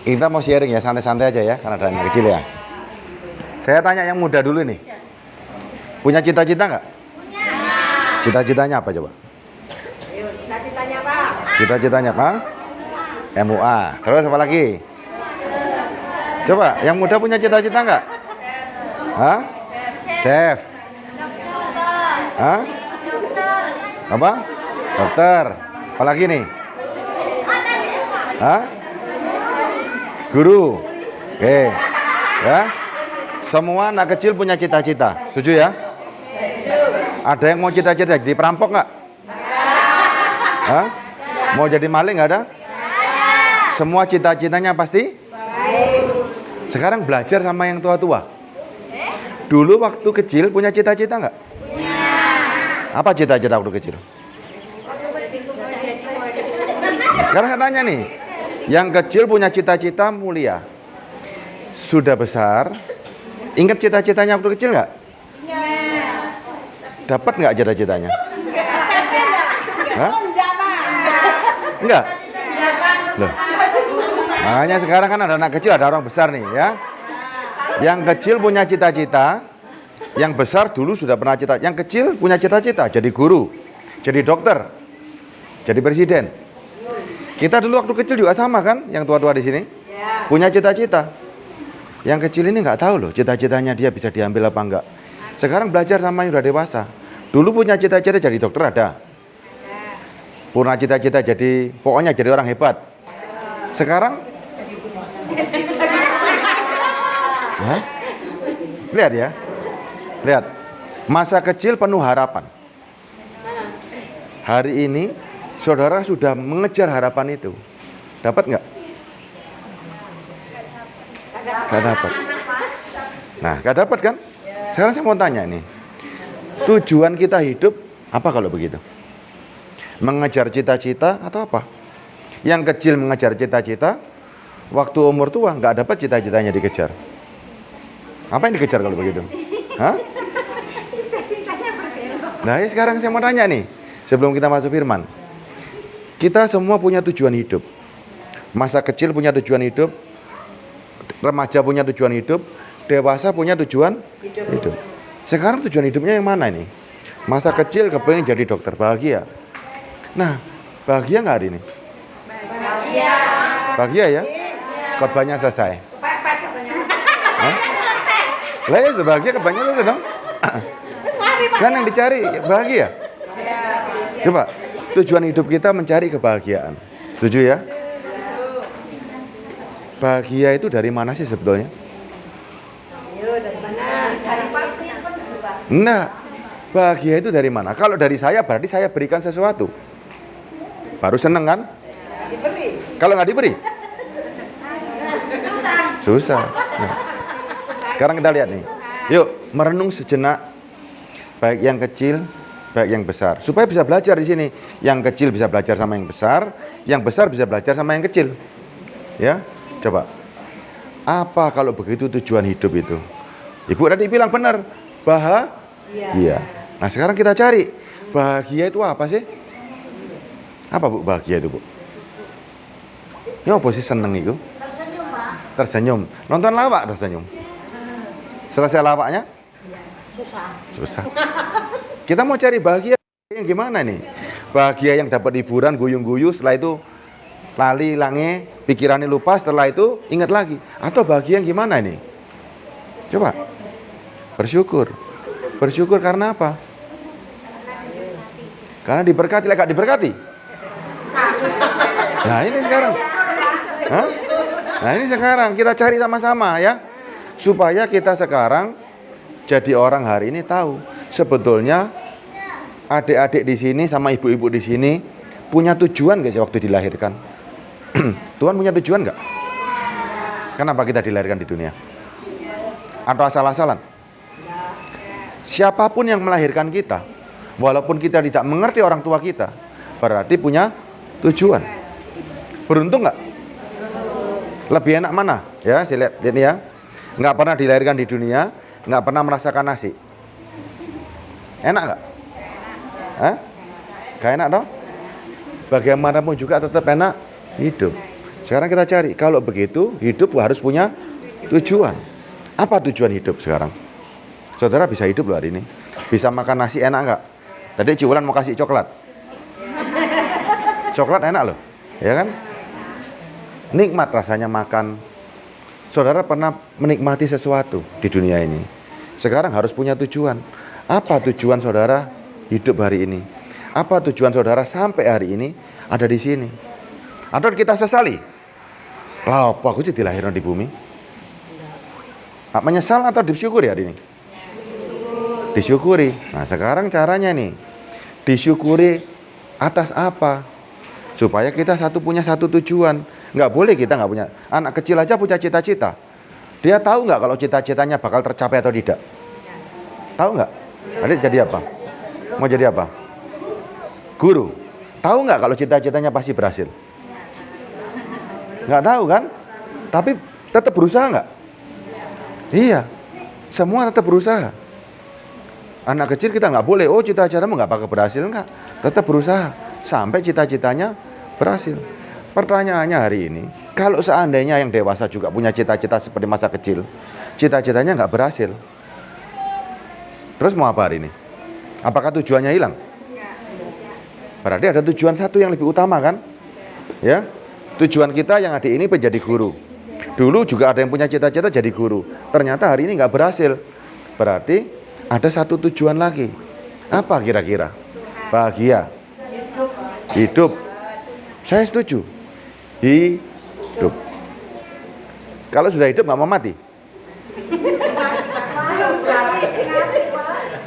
Kita mau sharing ya, santai-santai aja ya, karena ada anak kecil ya. Saya tanya yang muda dulu nih. Punya cita-cita nggak? Punya. Cita-citanya apa coba? Ayo, cita-citanya apa? Cita-citanya apa? MUA. Terus apa lagi? Coba, yang muda punya cita-cita nggak? Hah? Chef. Hah? Apa? Dokter. Apa lagi nih? Hah? Guru. Oke. Ya. Semua anak kecil punya cita-cita. Setuju ya? Ada yang mau cita-cita jadi perampok nggak? Hah? Mau jadi maling nggak ada? Semua cita-citanya pasti? Sekarang belajar sama yang tua-tua. Dulu waktu kecil punya cita-cita nggak? Apa cita-cita waktu kecil? Sekarang saya tanya nih, yang kecil punya cita-cita mulia. Sudah besar, ingat cita-citanya waktu kecil nggak? Dapat nggak cita-citanya? Hah? Enggak? Loh. Makanya sekarang kan ada anak kecil, ada orang besar nih ya. Yang kecil punya cita-cita, yang besar dulu sudah pernah cita. Yang kecil punya cita-cita, jadi guru, jadi dokter, jadi presiden. Kita dulu waktu kecil juga sama kan, yang tua-tua di sini punya cita-cita. Yang kecil ini nggak tahu loh cita-citanya dia bisa diambil apa enggak. Sekarang belajar sama yang udah dewasa. Dulu punya cita-cita jadi dokter ada. Punya cita-cita jadi, pokoknya jadi orang hebat. Sekarang Hah? Lihat ya. Lihat. Masa kecil penuh harapan. Hari ini saudara sudah mengejar harapan itu. Dapat nggak? Nggak dapat. Nah, nggak dapat kan? Sekarang saya mau tanya nih. Tujuan kita hidup apa kalau begitu? Mengejar cita-cita atau apa? Yang kecil mengejar cita-cita, waktu umur tua nggak dapat cita-citanya dikejar. Apa yang dikejar kalau begitu? Hah? Nah, ya sekarang saya mau tanya nih, sebelum kita masuk firman. Kita semua punya tujuan hidup. Masa kecil punya tujuan hidup, remaja punya tujuan hidup, dewasa punya tujuan hidup. Sekarang tujuan hidupnya yang mana ini? Masa kecil kepengen jadi dokter, bahagia. Nah, bahagia nggak hari ini? Bahagia. Bahagia ya? Khotbahnya selesai. Hah? Lah ya bahagia khotbahnya selesai dong. Kan yang dicari bahagia. Coba, tujuan hidup kita mencari kebahagiaan. Setuju ya? Bahagia itu dari mana sih sebetulnya? Nah, bahagia itu dari mana? Kalau dari saya berarti saya berikan sesuatu. Baru seneng kan? Kalau nggak diberi? Susah. Nah, sekarang kita lihat nih. Yuk, merenung sejenak. Baik yang kecil, baik yang besar. Supaya bisa belajar di sini. Yang kecil bisa belajar sama yang besar, yang besar bisa belajar sama yang kecil. Ya, coba. Apa kalau begitu tujuan hidup itu? Ibu tadi bilang benar, bahagia. Nah, sekarang kita cari bahagia itu apa sih? Apa Bu bahagia itu, Bu? Ya apa sih seneng itu? Tersenyum, Pak. Tersenyum. Nonton lawak tersenyum. Selesai lawaknya? Susah. Kita mau cari bahagia yang gimana nih? Bahagia yang dapat hiburan, guyung-guyu, setelah itu lali, lange, pikirannya lupa, setelah itu ingat lagi. Atau bahagia yang gimana nih? Coba. Bersyukur. Bersyukur karena apa? Karena diberkati, gak diberkati? Nah ini sekarang. Hah? Nah ini sekarang kita cari sama-sama ya. Supaya kita sekarang jadi orang hari ini tahu sebetulnya adik-adik di sini sama ibu-ibu di sini punya tujuan gak sih waktu dilahirkan? Tuhan punya tujuan gak? Kenapa kita dilahirkan di dunia? Atau asal-asalan? Siapapun yang melahirkan kita, walaupun kita tidak mengerti orang tua kita, berarti punya tujuan. Beruntung nggak? Lebih enak mana? Ya, saya lihat ini ya. Nggak pernah dilahirkan di dunia, nggak pernah merasakan nasi. Enak nggak? Hah? Gak enak dong? Bagaimanapun juga tetap enak hidup. Sekarang kita cari, kalau begitu hidup harus punya tujuan. Apa tujuan hidup sekarang? Saudara bisa hidup loh hari ini. Bisa makan nasi enak nggak? Tadi Ciulan mau kasih coklat. Coklat enak loh, ya kan? Nikmat rasanya makan. Saudara pernah menikmati sesuatu di dunia ini. Sekarang harus punya tujuan. Apa tujuan saudara hidup hari ini? Apa tujuan saudara sampai hari ini ada di sini? Atau kita sesali? Lah, apa aku sih dilahirkan di bumi? Menyesal atau disyukuri hari ini? Disyukuri. Nah, sekarang caranya nih. Disyukuri atas apa? Supaya kita punya satu tujuan. Nggak boleh kita nggak punya. Anak kecil aja punya cita-cita. Dia tahu nggak kalau cita-citanya bakal tercapai atau tidak? Tahu nggak? Adik jadi apa? Mau jadi apa? Guru. Tahu nggak kalau cita-citanya pasti berhasil? Nggak tahu kan? Tapi tetap berusaha nggak? Iya. Semua tetap berusaha. Anak kecil kita nggak boleh, oh cita-citamu nggak bakal berhasil, nggak. Tetap berusaha sampai cita-citanya berhasil. Pertanyaannya hari ini, kalau seandainya yang dewasa juga punya cita-cita seperti masa kecil, cita-citanya nggak berhasil, terus mau apa hari ini? Apakah tujuannya hilang? Berarti ada tujuan satu yang lebih utama kan? Ya, tujuan kita yang adik ini menjadi guru. Dulu juga ada yang punya cita-cita jadi guru. Ternyata hari ini nggak berhasil. Berarti ada satu tujuan lagi. Apa kira-kira? Bahagia. Hidup. Saya setuju. Hidup. Kalau sudah hidup nggak mau mati?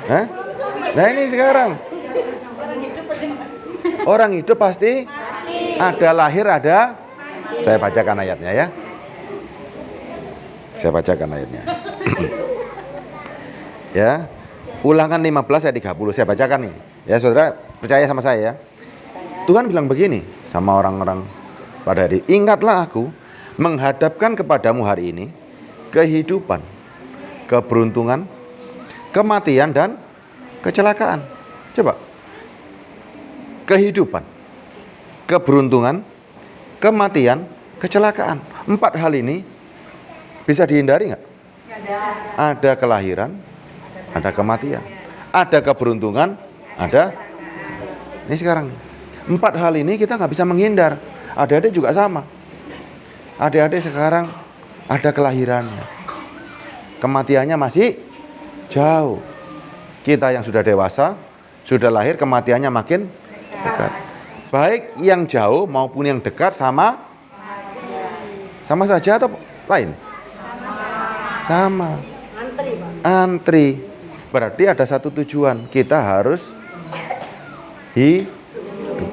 Hah? Nah ini sekarang. Orang hidup pasti ada lahir, ada. Saya bacakan ayatnya ya. Saya bacakan ayatnya. Ya. Ulangan 15 ayat 30 saya bacakan nih. Ya saudara percaya sama saya ya. Tuhan bilang begini sama orang-orang pada hari, ingatlah aku menghadapkan kepadamu hari ini kehidupan, keberuntungan, kematian dan kecelakaan. Coba. Kehidupan, keberuntungan, kematian, kecelakaan. 4 hal ini bisa dihindari nggak? Ada kelahiran, ada kematian, ada keberuntungan, ada. Ini sekarang 4 hal ini kita nggak bisa menghindar. Adik-adik juga sama. Adik-adik sekarang ada kelahirannya, kematiannya masih jauh. Kita yang sudah dewasa, sudah lahir, kematiannya makin dekat. Baik yang jauh maupun yang dekat sama saja atau lain? Sama. Antri. Berarti ada satu tujuan. Kita harus hidup.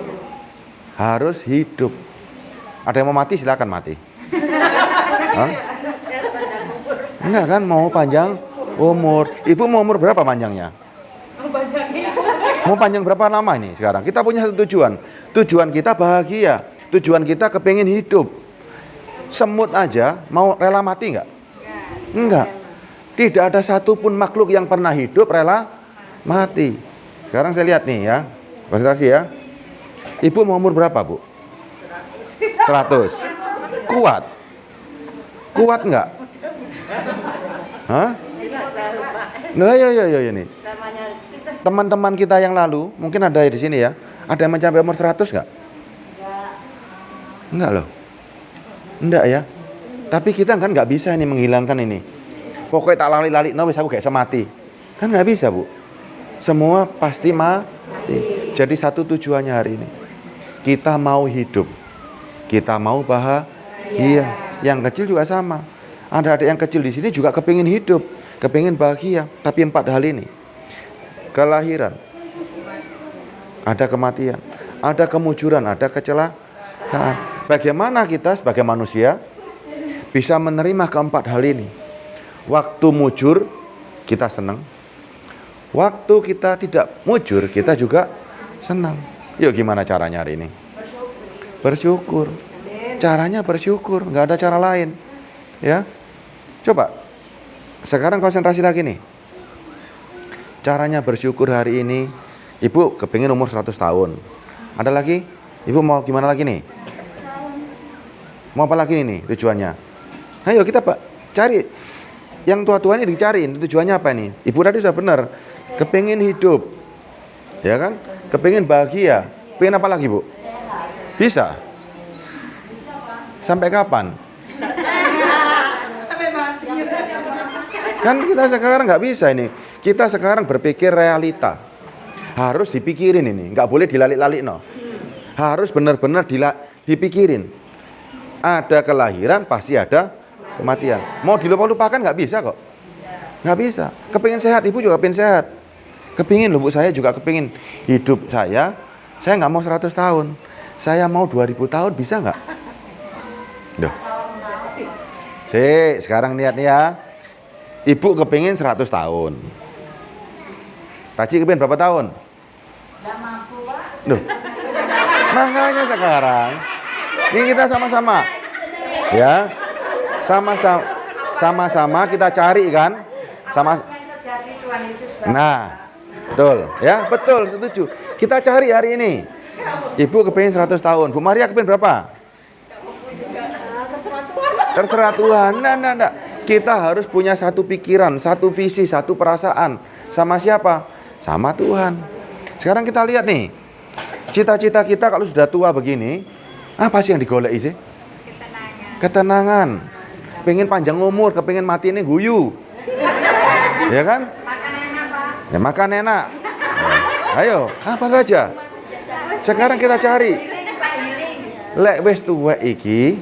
Harus hidup. Ada yang mau mati silakan mati. Hah? Enggak kan, mau panjang umur. Ibu mau umur berapa panjangnya? Mau panjang berapa lama ini sekarang? Kita punya satu tujuan. Tujuan kita bahagia. Tujuan kita kepingin hidup. Semut aja mau rela mati enggak? Enggak. Tidak ada satupun makhluk yang pernah hidup rela mati. Sekarang saya lihat nih ya. Konsentrasi ya. Ibu mau umur berapa, Bu? 100. Kuat? Kuat enggak? Hah? Nah, ya nih. Teman-teman kita yang lalu, mungkin ada di sini ya. Ada yang mencapai umur 100 enggak? Enggak loh. Enggak ya. Tapi kita kan nggak bisa ini menghilangkan ini. Pokoknya tak lali-lali, wis aku kayak semati. Kan nggak bisa, Bu. Semua pasti mati. Jadi satu tujuannya hari ini. Kita mau hidup. Kita mau bahagia. Yang kecil juga sama. Ada yang kecil di sini juga kepingin hidup, kepingin bahagia. Tapi 4 hal ini. Kelahiran. Ada kematian. Ada kemujuran, ada kecelakaan. Bagaimana kita sebagai manusia bisa menerima keempat hal ini? Waktu mujur, kita senang. Waktu kita tidak mujur, kita juga senang. Yuk gimana caranya hari ini? Bersyukur. Caranya bersyukur, nggak ada cara lain. Ya, coba. Sekarang konsentrasi lagi nih. Caranya bersyukur hari ini. Ibu kepingin umur 100 tahun. Ada lagi? Ibu mau gimana lagi nih? Mau apa lagi nih tujuannya? Ayo kita Pak cari. Yang tua-tua ini dicariin tujuannya apa nih? Ibu tadi sudah benar. Kepingin hidup. Ya kan? Kepingin bahagia. Pengen apa lagi, Bu? Bisa? Sampai kapan? Kan kita sekarang nggak bisa ini. Kita sekarang berpikir realita. Harus dipikirin ini. Nggak boleh dilalik-lalik, no. Harus benar-benar dipikirin. Ada kelahiran, pasti ada kematian. Mau dilupa-lupakan nggak bisa kok. Nggak bisa. Kepingin sehat, ibu juga kepingin sehat. Kepingin loh, Bu, saya juga kepingin hidup saya nggak mau 100 tahun. Saya mau 2000 tahun, bisa nggak? Duh. Sekarang lihat nih ya. Ibu kepingin 100 tahun. Taci kepingin berapa tahun? Duh. Makanya sekarang ini kita sama-sama. Ya. Sama-sama kita cari kan? Nah, betul ya, betul, setuju. Kita cari hari ini. Ibu kepingin 100 tahun. Bu Maria kepingin berapa? Terserah Tuhan. Nah. Kita harus punya satu pikiran, satu visi, satu perasaan. Sama siapa? Sama Tuhan. Sekarang kita lihat nih. Cita-cita kita kalau sudah tua begini, apa sih yang digoleki sih? Ketenangan. Pengen panjang umur, kepingin mati ini guyu. Ya kan? Ya makan enak. Ayo, apa saja. Sekarang kita cari. Lek wis tuwek iki,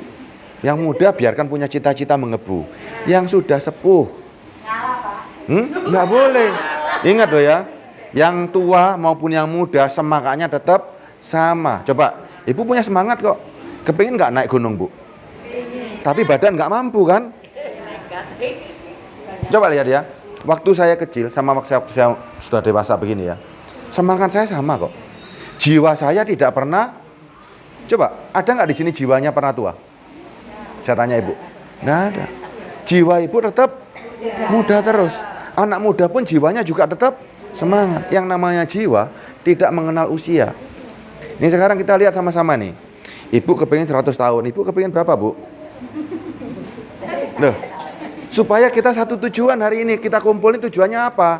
yang muda biarkan punya cita-cita mengebu. Yang sudah sepuh, nggak boleh. Ingat loh ya, yang tua maupun yang muda semangatnya tetap sama. Coba, ibu punya semangat kok. Kepingin nggak naik gunung, Bu? Tapi badan nggak mampu kan? Coba lihat ya. Waktu saya kecil sama waktu saya sudah dewasa begini ya, semangat saya sama kok. Jiwa saya tidak pernah. Coba, ada nggak di sini jiwanya pernah tua? Saya tanya ibu. Nggak ada. Jiwa ibu tetap muda terus. Anak muda pun jiwanya juga tetap semangat. Yang namanya jiwa tidak mengenal usia. Ini sekarang kita lihat sama-sama nih. Ibu kepingin 100 tahun. Ibu kepingin berapa, Bu? Loh, supaya kita satu tujuan hari ini. Kita kumpulin tujuannya apa?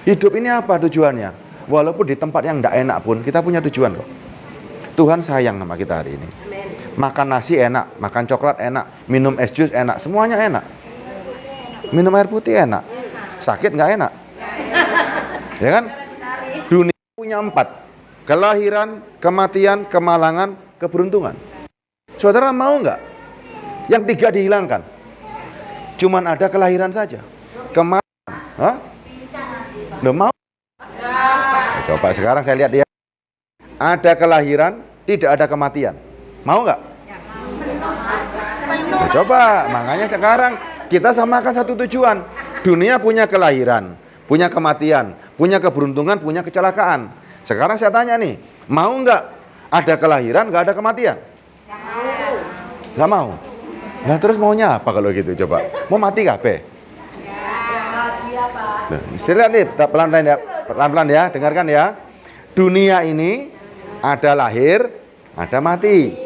Hidup ini apa tujuannya? Walaupun di tempat yang tidak enak pun, kita punya tujuan kok. Tuhan sayang sama kita hari ini. Makan nasi enak, makan coklat enak, minum es jus enak, semuanya enak. Minum air putih enak, sakit nggak enak. Ya kan? Dunia punya 4. Kelahiran, kematian, kemalangan, keberuntungan. Saudara mau nggak? Yang 3 dihilangkan. Cuman ada kelahiran saja. Kemalangan. Hah? Loh, mau? Coba sekarang saya lihat dia. Ada kelahiran, tidak ada kematian. Mau nggak? Nah, coba, makanya sekarang kita samakan satu tujuan. Dunia punya kelahiran, punya kematian, punya keberuntungan, punya kecelakaan. Sekarang saya tanya nih, mau nggak ada kelahiran, nggak ada kematian? Nggak mau. Nah terus maunya apa kalau gitu? Coba, mau mati kabeh? Nah, saya lihat nih, pelan-pelan ya, dengarkan ya. Dunia ini ada lahir, ada mati.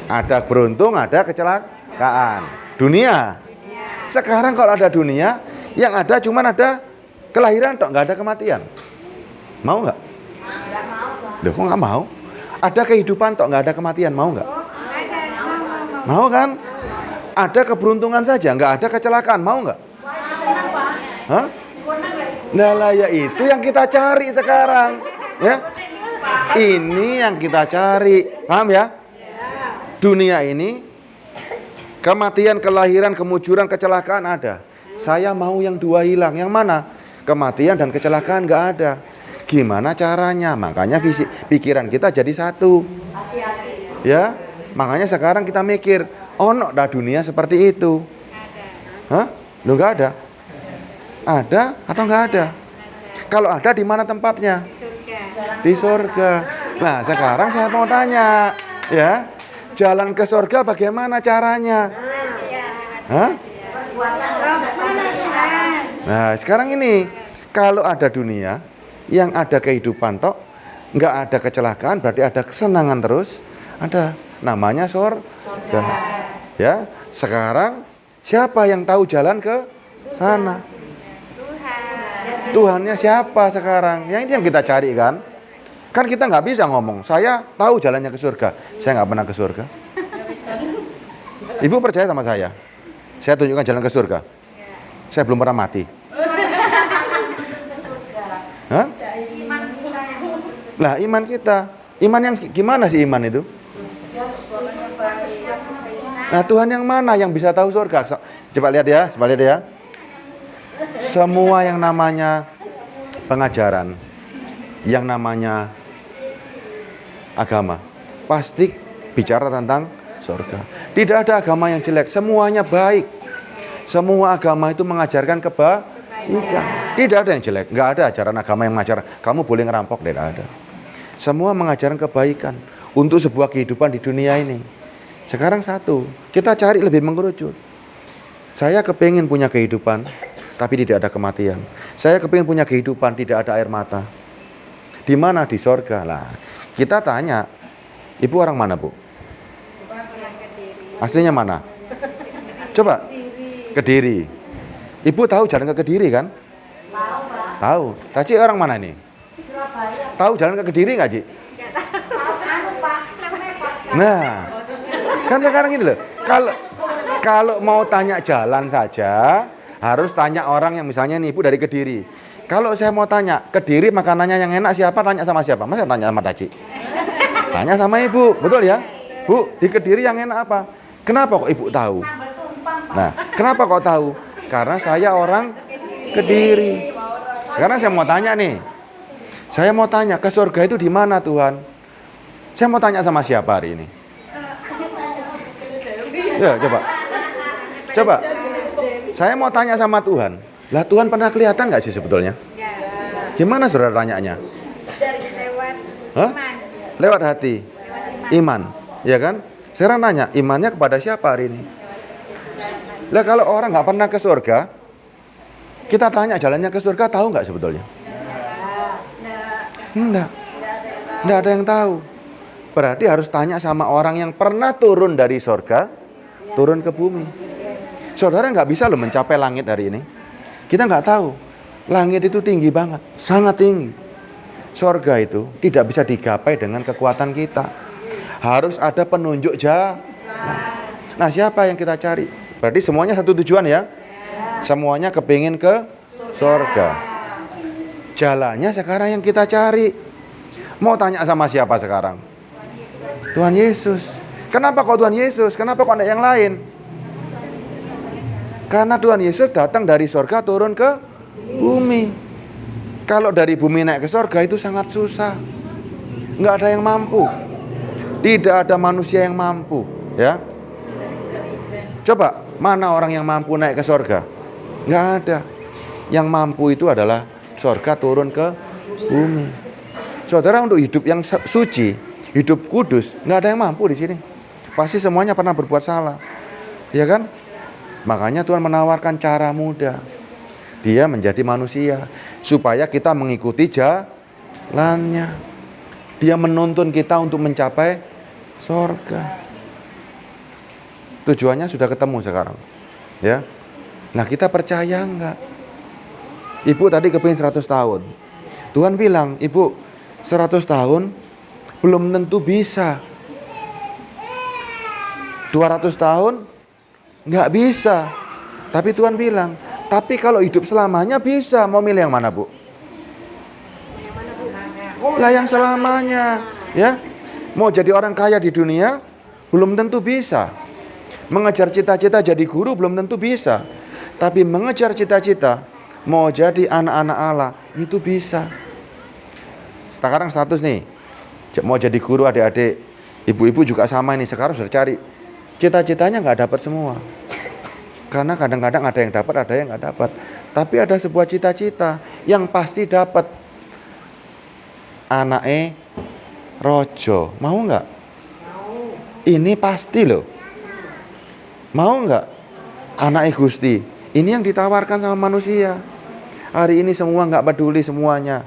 Ada beruntung, ada kecelakaan. Dunia. Sekarang kalau ada dunia, yang ada cuman ada kelahiran, nggak ada kematian. Mau nggak? Loh, kok nggak mau? Ada kehidupan, nggak ada kematian. Mau nggak? Mau kan? Ada keberuntungan saja, nggak ada kecelakaan. Mau nggak? Hah? Nah, ya itu yang kita cari sekarang. Ya, ini yang kita cari. Paham ya? Dunia ini, kematian, kelahiran, kemujuran, kecelakaan ada. Saya mau yang 2 hilang. Yang mana? Kematian dan kecelakaan nggak ada. Gimana caranya? Makanya pikiran kita jadi satu. Ya, makanya sekarang kita mikir, ono dah dunia seperti itu. Hah? Lu nggak ada? Ada atau nggak ada? Kalau ada, di mana tempatnya? Di surga. Nah, sekarang saya mau tanya, ya. Jalan ke surga bagaimana caranya? Hah? Nah, sekarang ini kalau ada dunia yang ada kehidupan tok, nggak ada kecelakaan, berarti ada kesenangan terus, ada namanya surga. Ya, sekarang siapa yang tahu jalan ke sana? Tuhannya siapa sekarang? Yang ini yang kita cari kan? Kan kita nggak bisa ngomong, saya tahu jalannya ke surga. Saya nggak pernah ke surga. Ibu percaya sama saya? Saya tunjukkan jalan ke surga. Saya belum pernah mati. Hah? Lah iman kita. Iman yang gimana sih iman itu? Nah Tuhan yang mana yang bisa tahu surga? Coba lihat ya. Semua yang namanya pengajaran, yang namanya agama, pasti bicara tentang surga. Tidak ada agama yang jelek, semuanya baik. Semua agama itu mengajarkan kebaikan. Tidak ada yang jelek, nggak ada ajaran agama yang mengajar kamu boleh ngerampok, tidak ada. Semua mengajarkan kebaikan untuk sebuah kehidupan di dunia ini. Sekarang satu, kita cari lebih mengerucut. Saya kepingin punya kehidupan, tapi tidak ada kematian. Saya kepingin punya kehidupan, tidak ada air mata. Di mana? Di sorga. Lah, kita tanya, ibu orang mana, Bu? Aslinya mana? Coba, Kediri. Ibu tahu jalan ke Kediri kan? Tahu. Taci orang mana nih? Tahu jalan ke Kediri nggak, Ci? Nah, kan sekarang ini loh. Kalau mau tanya jalan saja, harus tanya orang yang misalnya nih, Ibu dari Kediri. Kalau saya mau tanya, Kediri makanannya yang enak siapa? Tanya sama siapa? Masa tanya sama Taci? Tanya sama Ibu, betul ya? Bu, di Kediri yang enak apa? Kenapa kok Ibu tahu? Nah, kenapa kok tahu? Karena saya orang Kediri. Sekarang saya mau tanya nih. Saya mau tanya, ke surga itu di mana Tuhan? Saya mau tanya sama siapa hari ini? Ya, coba. Saya mau tanya sama Tuhan. Lah Tuhan pernah kelihatan nggak sih sebetulnya? Gimana saudara tanyanya? Hah? Lewat hati. Iman. Ya kan? Sekarang nanya, imannya kepada siapa hari ini? Lah kalau orang nggak pernah ke surga, kita tanya jalannya ke surga, tahu nggak sebetulnya? Nggak ada yang tahu. Berarti harus tanya sama orang yang pernah turun dari surga, turun ke bumi. Saudara nggak bisa loh mencapai langit hari ini. Kita nggak tahu. Langit itu tinggi banget, sangat tinggi. Surga itu tidak bisa digapai dengan kekuatan kita. Harus ada penunjuk jalan. Nah, siapa yang kita cari? Berarti semuanya satu tujuan ya. Semuanya kepingin ke surga. Jalannya sekarang yang kita cari. Mau tanya sama siapa sekarang? Tuhan Yesus. Kenapa kok Tuhan Yesus? Kenapa kok ada yang lain? Karena Tuhan Yesus datang dari surga turun ke bumi. Kalau dari bumi naik ke surga itu sangat susah. Nggak ada yang mampu. Tidak ada manusia yang mampu, ya. Coba, mana orang yang mampu naik ke surga? Nggak ada. Yang mampu itu adalah surga turun ke bumi. Saudara, untuk hidup yang suci, hidup kudus, nggak ada yang mampu di sini. Pasti semuanya pernah berbuat salah, ya kan? Makanya Tuhan menawarkan cara mudah. Dia menjadi manusia supaya kita mengikuti jalannya. Dia menuntun kita untuk mencapai surga. Tujuannya sudah ketemu sekarang, ya. Nah, kita percaya enggak? Ibu tadi kepingin 100 tahun. Tuhan bilang, Ibu 100 tahun belum tentu bisa. 200 tahun nggak bisa. Tapi Tuhan bilang, tapi kalau hidup selamanya bisa. Mau milih yang mana, Bu? Lah yang selamanya, ya. Mau jadi orang kaya di dunia belum tentu bisa. Mengejar cita-cita jadi guru belum tentu bisa. Tapi mengejar cita-cita mau jadi anak-anak Allah itu bisa. Sekarang status nih, mau jadi guru adik-adik, ibu-ibu juga sama ini. Sekarang sudah cari cita-citanya nggak dapat semua. Karena kadang-kadang ada yang dapat, ada yang nggak dapat. Tapi ada sebuah cita-cita yang pasti dapat. Anake Rojo, mau nggak? Mau. Ini pasti loh. Mau nggak? Anake Gusti. Ini yang ditawarkan sama manusia. Hari ini semua nggak peduli semuanya.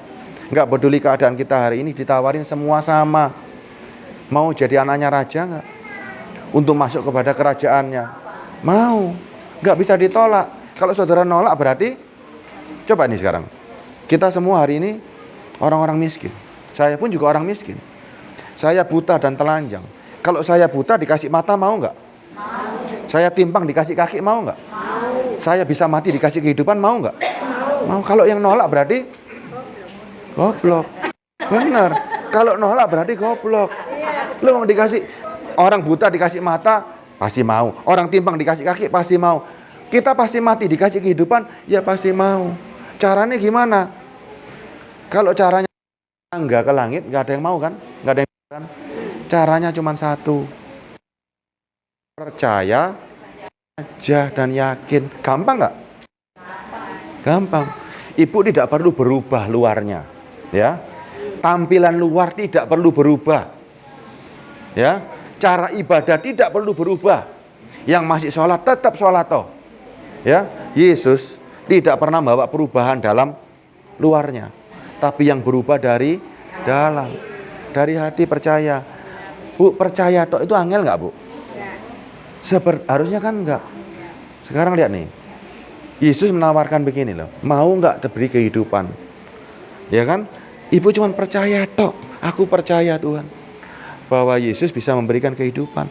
Nggak peduli keadaan kita hari ini, ditawarin semua sama. Mau jadi anaknya raja nggak? untuk masuk kepada kerajaannya. Mau, nggak bisa ditolak. Kalau saudara nolak berarti, coba nih sekarang, kita semua hari ini orang-orang miskin. Saya pun juga orang miskin. Saya buta dan telanjang. Kalau saya buta dikasih mata mau nggak? Mau. Saya timpang dikasih kaki mau nggak? Mau. Saya bisa mati dikasih kehidupan mau nggak? Mau. Kalau yang nolak berarti goblok. Bener. Kalau nolak berarti goblok. Lu mau dikasih, orang buta dikasih mata pasti mau. Orang timpang dikasih kaki pasti mau. Kita pasti mati dikasih kehidupan ya pasti mau. Caranya gimana? Kalau caranya nggak ke langit, nggak ada yang mau kan? Nggak ada yang mau kan? Caranya cuma satu. Percaya saja dan yakin. Gampang nggak? Gampang. Ibu tidak perlu berubah luarnya, ya. Tampilan luar tidak perlu berubah, ya. Cara ibadah tidak perlu berubah. Yang masih sholat tetap sholat toh, ya. Yesus tidak pernah bawa perubahan dalam luarnya, tapi yang berubah dari dalam, dari hati percaya. Bu, percaya toh itu angel nggak, Bu? Harusnya kan enggak. Sekarang lihat nih, Yesus menawarkan begini loh, mau nggak diberi kehidupan? Ya kan? Ibu cuma percaya tok. Aku percaya Tuhan bahwa Yesus bisa memberikan kehidupan.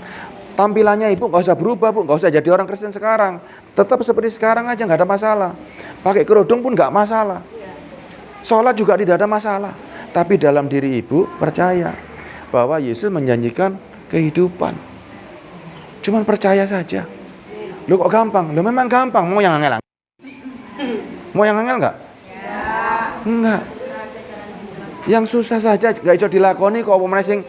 Tampilannya ibu nggak usah berubah, Bu, nggak usah jadi orang Kristen sekarang. Tetap seperti sekarang aja, nggak ada masalah. Pakai kerudung pun nggak masalah. Sholat juga tidak ada masalah. Tapi dalam diri ibu percaya bahwa Yesus menjanjikan kehidupan. Cuman percaya saja. Lu kok gampang? Lu memang gampang. Mau yang angel? Mau yang angel nggak? Enggak. Yang susah saja nggak bisa dilakoni kok menesing.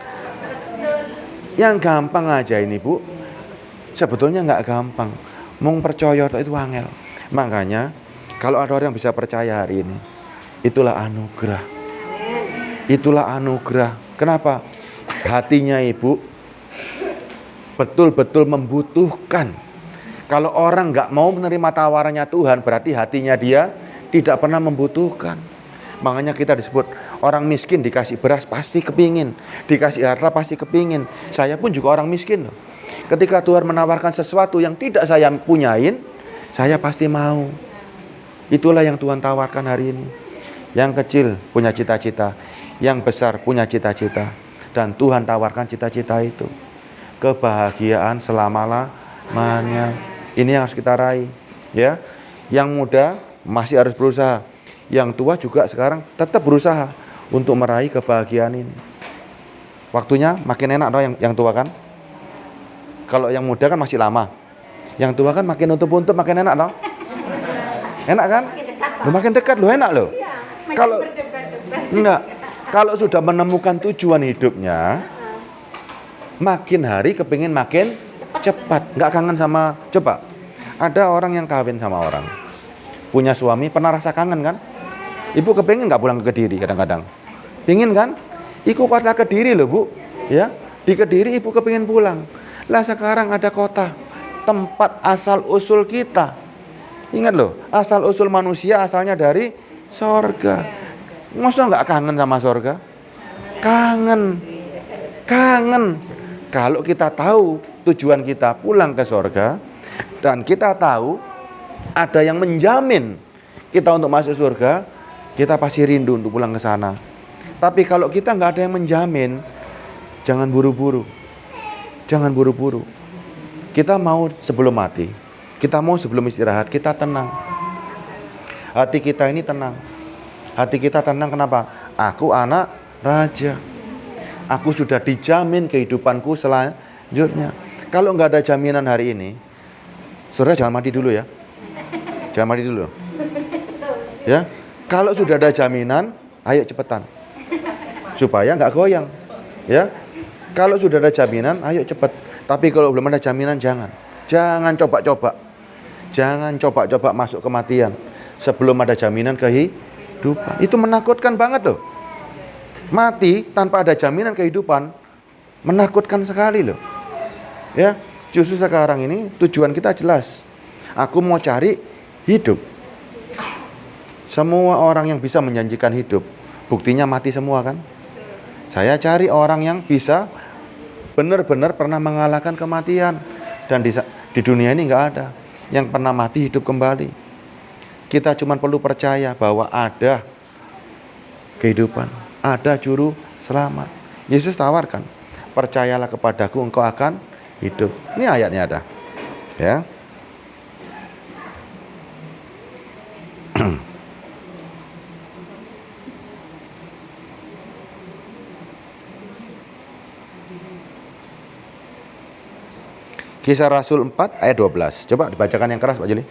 Yang gampang aja ini, Bu. Sebetulnya nggak gampang. Mau percaya itu angel. Makanya kalau ada orang yang bisa percaya hari ini, itulah anugerah. Itulah anugerah. Kenapa? Hatinya ibu betul-betul membutuhkan. Kalau orang nggak mau menerima tawarannya Tuhan, berarti hatinya dia tidak pernah membutuhkan. Makanya kita disebut orang miskin dikasih beras pasti kepingin, dikasih harta pasti kepingin. Saya pun juga orang miskin loh. Ketika Tuhan menawarkan sesuatu yang tidak saya punyain, saya pasti mau. Itulah yang Tuhan tawarkan hari ini. Yang kecil punya cita-cita, yang besar punya cita-cita, dan Tuhan tawarkan cita-cita itu. Kebahagiaan selama-lamanya. Ini yang harus kita raih, ya. Yang muda masih harus berusaha. Yang tua juga sekarang tetap berusaha untuk meraih kebahagiaan ini. Waktunya makin enak dong yang tua kan? Kalau yang muda kan masih lama. Yang tua kan makin untuk makin enak dong. Enak kan? Makin dekat loh, enak loh. Kalau enggak, kalau sudah menemukan tujuan hidupnya, makin hari kepingin makin cepat. Enggak kangen sama, coba. Ada orang yang kawin sama orang, punya suami, pernah rasa kangen kan? Ibu kepingin nggak pulang ke Kediri kadang-kadang? Pingin kan? Iku kota Kediri loh, Bu. Ya, di Kediri ibu kepingin pulang. Lah sekarang ada kota, tempat asal usul kita. Ingat loh, asal usul manusia asalnya dari sorga. Masa nggak kangen sama sorga? Kangen. Kangen. Kalau kita tahu tujuan kita pulang ke sorga, dan kita tahu ada yang menjamin kita untuk masuk surga, kita pasti rindu untuk pulang ke sana. Tapi kalau kita nggak ada yang menjamin, jangan buru-buru. Jangan buru-buru. Kita mau sebelum mati, kita mau sebelum istirahat, kita tenang. Hati kita ini tenang. Hati kita tenang kenapa? Aku anak raja. Aku sudah dijamin kehidupanku selanjutnya. Kalau nggak ada jaminan hari ini, saudara jangan mati dulu ya. Jangan mati dulu. Ya. Kalau sudah ada jaminan, ayo cepetan. Supaya nggak goyang. Ya. Kalau sudah ada jaminan, ayo cepet. Tapi kalau belum ada jaminan, jangan. Jangan coba-coba. Jangan coba-coba masuk kematian sebelum ada jaminan kehidupan. Itu menakutkan banget loh. Mati tanpa ada jaminan kehidupan menakutkan sekali loh. Ya, justru sekarang ini tujuan kita jelas. Aku mau cari hidup. Semua orang yang bisa menjanjikan hidup, buktinya mati semua kan? Saya cari orang yang bisa benar-benar pernah mengalahkan kematian. Dan di dunia ini nggak ada yang pernah mati hidup kembali. Kita cuma perlu percaya bahwa ada kehidupan, ada juru selamat. Yesus tawarkan, percayalah kepadaku, engkau akan hidup. Ini ayatnya ada, ya. Kisah Rasul 4 ayat 12. Coba dibacakan yang keras Pak Juli.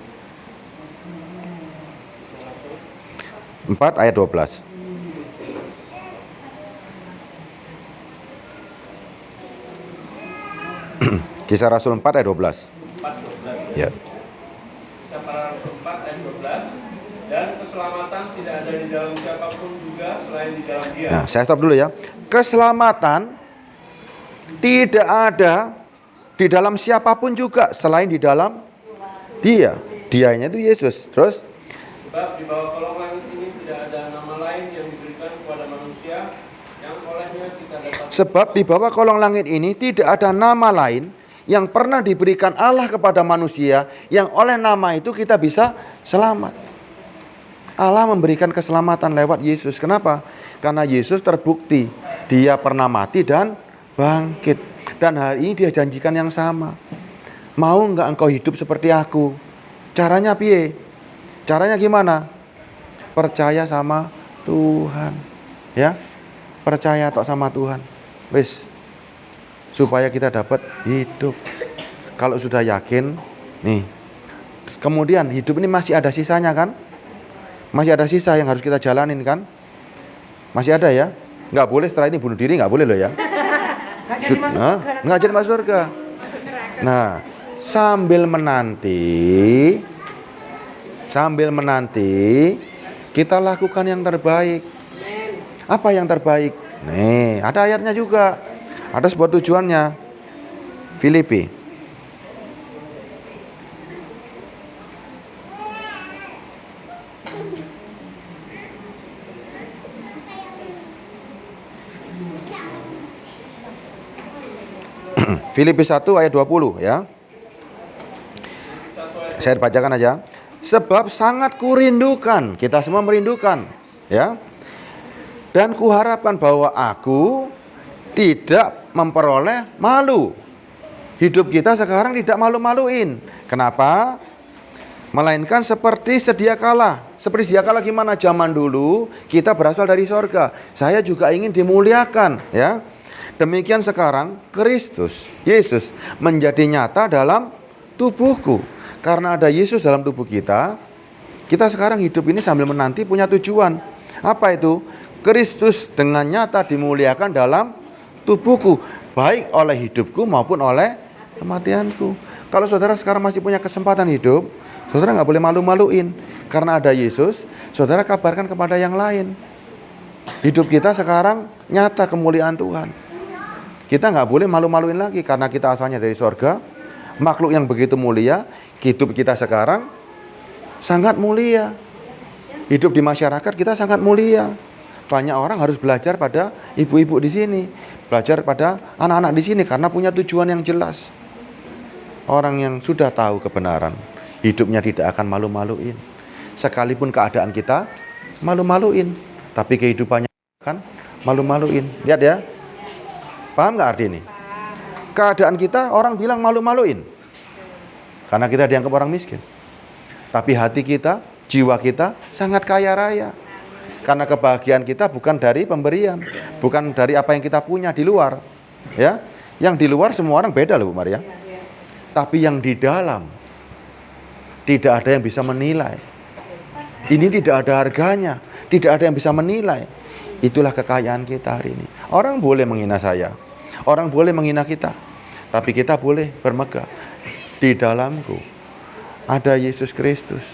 4 ayat 12. Kisah Rasul 4 ayat 12. 4:12. Ya. Kisah para Rasul 4 ayat 12. Dan keselamatan tidak ada di dalam siapapun juga selain di dalam Dia. Nah, saya stop dulu ya. Keselamatan tidak ada di dalam siapapun juga selain di dalam Dia. Dianya itu Yesus. Terus Sebab di bawah kolong langit ini tidak ada nama lain yang diberikan kepada manusia yang olehnya kita dapat. sebab di bawah kolong langit ini tidak ada nama lain yang pernah diberikan Allah kepada manusia yang oleh nama itu kita bisa selamat. Allah memberikan keselamatan lewat Yesus. Kenapa? Karena Yesus terbukti dia pernah mati dan bangkit. Dan hari ini dia janjikan yang sama. Mau enggak engkau hidup seperti aku? Caranya piye? Caranya gimana? Percaya sama Tuhan. Ya. Percaya tok sama Tuhan. Wis. Supaya kita dapat hidup. Kalau sudah yakin, nih. Kemudian hidup ini masih ada sisanya kan? Masih ada sisa yang harus kita jalanin kan? Masih ada ya? Nggak boleh setelah ini bunuh diri, nggak boleh loh ya. Nggak jadi masuk surga. Nah, sambil menanti, kita lakukan yang terbaik. Apa yang terbaik? Nih, ada ayatnya juga. Ada sebuah tujuannya. Filipi. Filipi 1 ayat 20 ya. Saya bacakan aja. Sebab sangat kurindukan, kita semua merindukan, ya. Dan kuharapkan bahwa aku tidak memperoleh malu. Hidup kita sekarang tidak malu-maluin. Kenapa? Melainkan seperti sedia kala. Seperti sedia kala gimana? Zaman dulu kita berasal dari sorga. Saya juga ingin dimuliakan, ya. Demikian sekarang Kristus, Yesus menjadi nyata dalam tubuhku. Karena ada Yesus dalam tubuh kita, kita sekarang hidup ini sambil menanti punya tujuan. Apa itu? Kristus dengan nyata dimuliakan dalam tubuhku, baik oleh hidupku maupun oleh kematianku. Kalau saudara sekarang masih punya kesempatan hidup, saudara nggak boleh malu-maluin. Karena ada Yesus, saudara kabarkan kepada yang lain. Hidup kita sekarang nyata kemuliaan Tuhan. Kita nggak boleh malu-maluin lagi karena kita asalnya dari sorga, makhluk yang begitu mulia. Hidup kita sekarang sangat mulia. Hidup di masyarakat kita sangat mulia. Banyak orang harus belajar pada ibu-ibu di sini, belajar pada anak-anak di sini karena punya tujuan yang jelas. Orang yang sudah tahu kebenaran, hidupnya tidak akan malu-maluin. Sekalipun keadaan kita malu-maluin, tapi kehidupannya akan malu-maluin. Lihat ya. Paham nggak arti ini? Keadaan kita orang bilang malu-maluin karena kita dianggap orang miskin. Tapi hati kita, jiwa kita sangat kaya raya. Karena kebahagiaan kita bukan dari pemberian, bukan dari apa yang kita punya di luar. Ya, yang di luar semua orang beda loh Bu Maria. Tapi yang di dalam tidak ada yang bisa menilai. Ini tidak ada harganya, tidak ada yang bisa menilai. Itulah kekayaan kita hari ini. Orang boleh menghina saya, orang boleh menghina kita, tapi kita boleh bermegah. Di dalamku ada Yesus Kristus.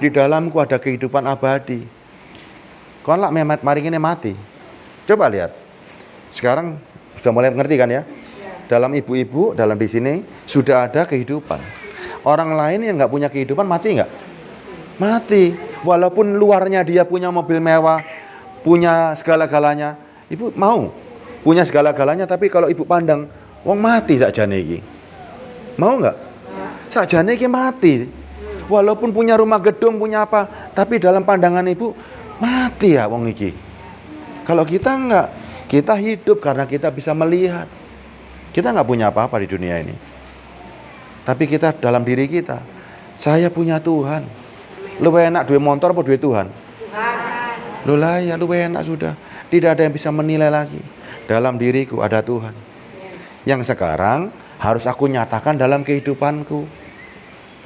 Di dalamku ada kehidupan abadi. Kon lak mari ini mati. Coba lihat. Sekarang sudah mulai mengerti kan ya? Dalam ibu-ibu, dalam di sini sudah ada kehidupan. Orang lain yang nggak punya kehidupan mati nggak? Mati. Walaupun luarnya dia punya mobil mewah, punya segala-galanya, ibu mau punya segala-galanya, tapi kalau ibu pandang Wong mati sakjane iki. Mau nggak? Sakjane iki mati. Walaupun punya rumah gedung, punya apa, tapi dalam pandangan ibu mati ya wong iki. Kalau kita enggak, kita hidup karena kita bisa melihat. Kita enggak punya apa-apa di dunia ini. Tapi kita dalam diri kita, saya punya Tuhan. Lu enak duwe motor apa duwe Tuhan? Lu lah ya, lu enak sudah. Tidak ada yang bisa menilai lagi. Dalam diriku ada Tuhan. Yang sekarang harus aku nyatakan dalam kehidupanku.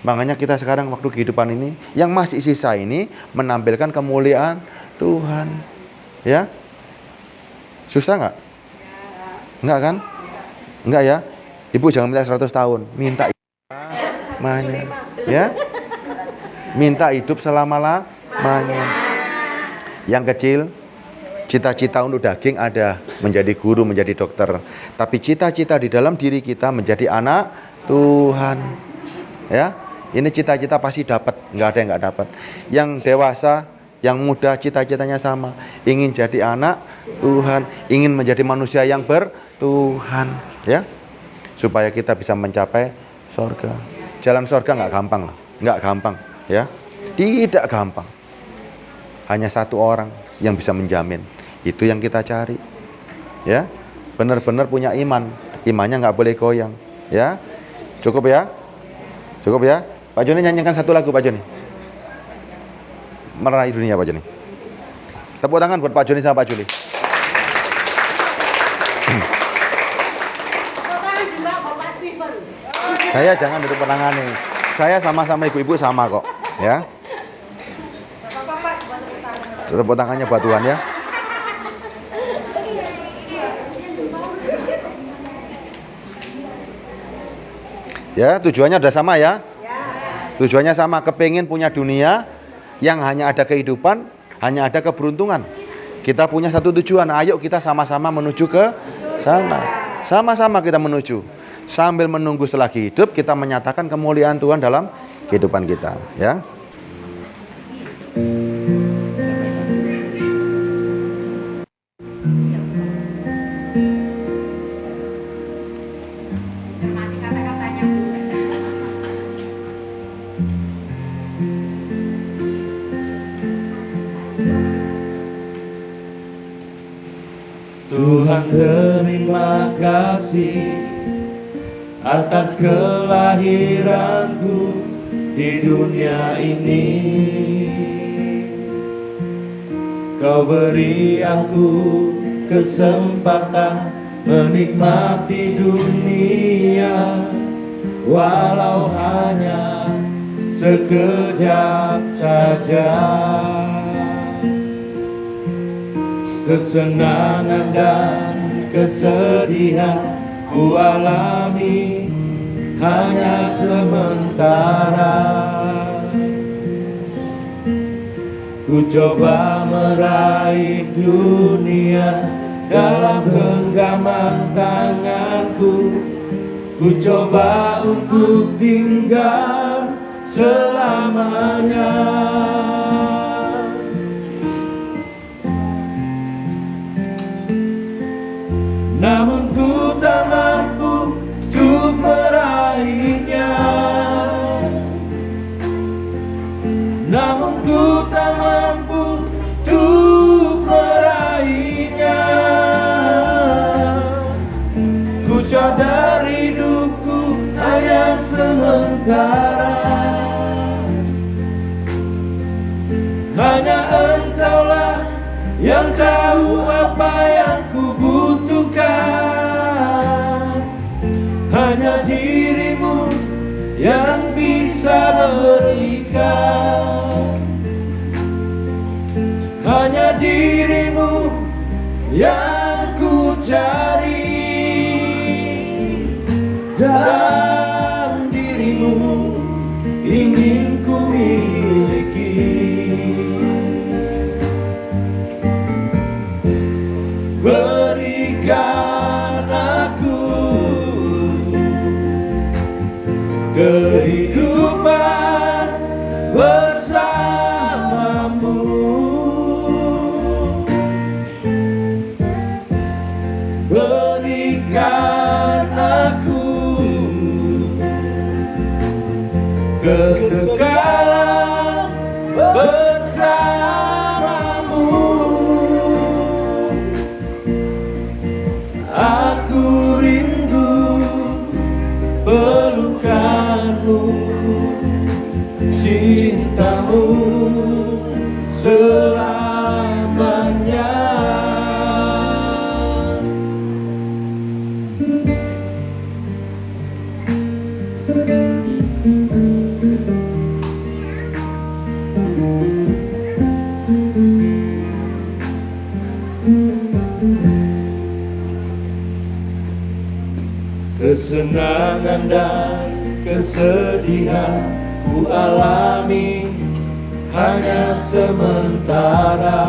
Makanya kita sekarang waktu kehidupan ini, yang masih sisa ini menampilkan kemuliaan Tuhan. Ya? Susah nggak? Nggak kan? Nggak ya? Ibu jangan minta 100 tahun, minta selamanya. Ya? Minta hidup selama-lamanya. Yang kecil, cita-cita untuk daging ada, menjadi guru, menjadi dokter. Tapi cita-cita di dalam diri kita menjadi anak Tuhan. Ya? Ini cita-cita pasti dapat, nggak ada yang nggak dapat. Yang dewasa, yang muda, cita-citanya sama. Ingin jadi anak Tuhan, ingin menjadi manusia yang bertuhan, ya, supaya kita bisa mencapai sorga. Jalan sorga nggak gampang lah, nggak gampang, ya, tidak gampang. Hanya satu orang yang bisa menjamin. Itu yang kita cari, ya. Benar-benar punya iman, imannya nggak boleh goyang, ya. Cukup ya, cukup ya. Pak Joni nyanyikan satu lagu Pak Joni. Meraih dunia Pak Joni. Tepuk tangan buat Pak Joni sama Pak Juli. Saya jangan duduk penangan nih. Saya sama-sama ibu-ibu sama kok, ya. Tepuk tangannya buat Tuhan ya. Ya, tujuannya udah sama ya. Tujuannya sama, kepingin punya dunia yang hanya ada kehidupan, hanya ada keberuntungan. Kita punya satu tujuan, ayo kita sama-sama menuju ke sana. Sama-sama kita menuju. Sambil menunggu selagi hidup, kita menyatakan kemuliaan Tuhan dalam kehidupan kita, ya. Tuhan terima kasih atas kelahiranku di dunia ini. Kau beri aku kesempatan menikmati dunia, walau hanya sekejap saja. Kesenangan dan kesedihan ku alami hanya sementara. Ku coba meraih dunia dalam genggaman tanganku. Ku coba untuk tinggal selamanya. Namun ku tak mampu untuk meraihnya. Namun ku tak mampu untuk meraihnya. Ku sadar hidupku hanya sementara. Hanya Engkaulah yang tahu apa yang ku butuhkan. Hanya dirimu yang bisa berikan. Hanya dirimu yang ku cari. Dalam dirimu ingin ku miliki. Berikan aku kehidupan bersamamu. Berikan kekekalan bersamamu. Aku rindu pelukanmu, cintamu selamanya. Kesenangan dan kesedihan ku alami hanya sementara.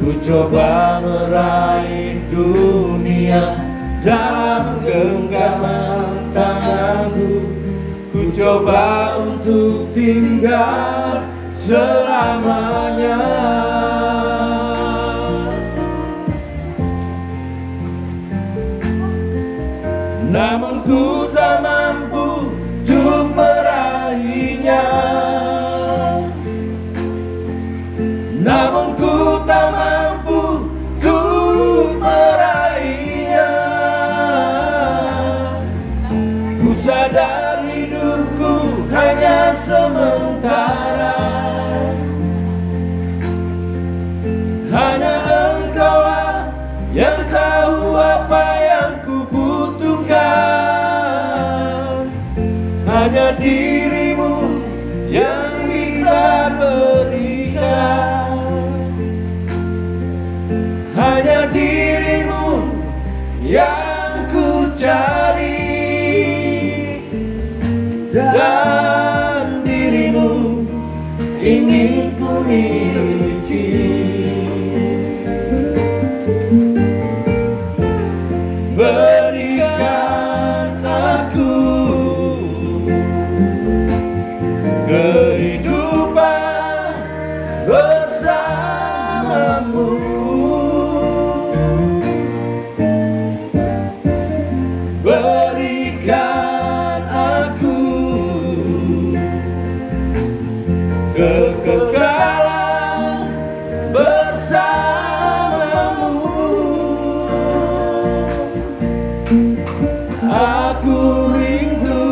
Ku coba meraih dunia dalam genggaman tanganku. Ku coba untuk tinggal selamanya. Namun ku tak mampu untuk meraihnya. Namun ku tak mampu untuk meraihnya. Ku sadar hidupku hanya sementara. Hanya Engkaulah yang tahu apa yang ku butuhkan. Hanya dirimu yang bisa berikan. Hanya dirimu yang ku cari. Dan dirimu ingin ku miliki. Berikan aku kehidupan bersamamu. Berikan aku kekekalan bersamamu. Aku rindu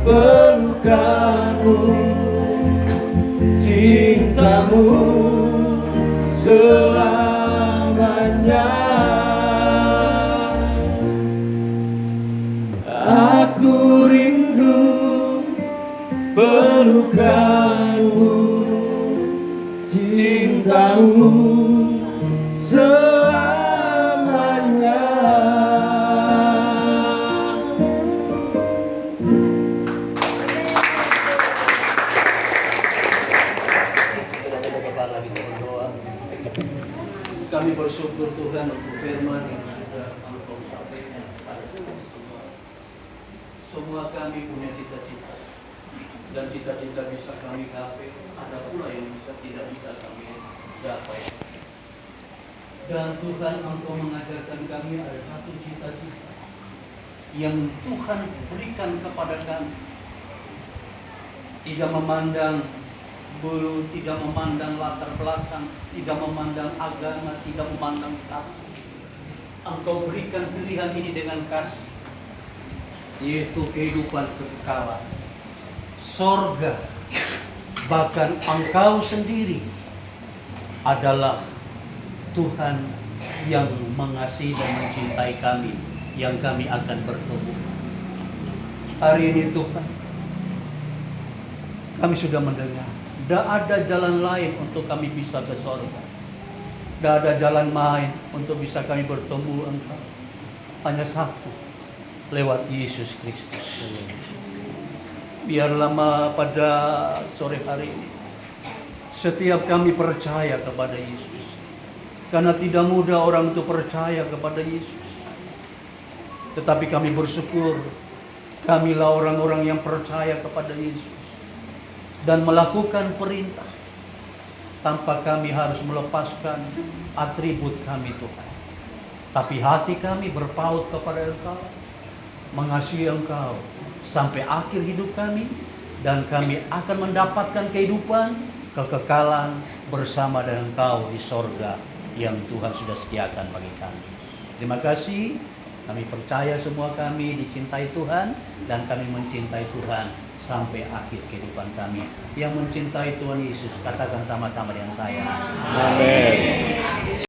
pelukanmu, cintamu selamanya. Aku rindu pelukanmu, cintamu selamanya. Kami bersyukur Tuhan untuk firman yang sudah Engkau sampaikan kepada kita semua. Semua kami punya cita-cita, dan cita-cita bisa kami gapai, ada pula yang tidak bisa kami gapai. Dan Tuhan, Engkau mengajarkan kami ada satu cita-cita yang Tuhan berikan kepada kami. Tidak memandang bulu, tidak memandang latar belakang, tidak memandang agama, tidak memandang status. Engkau berikan pilihan ini dengan kasih, yaitu kehidupan kekekalan, sorga. Bahkan Engkau sendiri adalah Tuhan yang mengasihi dan mencintai kami, yang kami akan bertemu. Hari ini Tuhan, kami sudah mendengar, tidak ada jalan lain untuk kami bisa ke surga. Tidak ada jalan lain untuk bisa kami bertemu Engkau. Hanya satu, lewat Yesus Kristus. Biarlah pada sore hari ini, setiap kami percaya kepada Yesus. Karena tidak mudah orang itu percaya kepada Yesus. Tetapi kami bersyukur, kamilah orang-orang yang percaya kepada Yesus dan melakukan perintah tanpa kami harus melepaskan atribut kami Tuhan. Tapi hati kami berpaut kepada Engkau, mengasihi Engkau sampai akhir hidup kami, dan kami akan mendapatkan kehidupan, kekekalan bersama dengan Engkau di sorga yang Tuhan sudah sediakan bagi kami. Terima kasih, kami percaya semua kami dicintai Tuhan, dan kami mencintai Tuhan sampai akhir kehidupan kami. Yang mencintai Tuhan Yesus, katakan sama-sama dengan saya. Amin.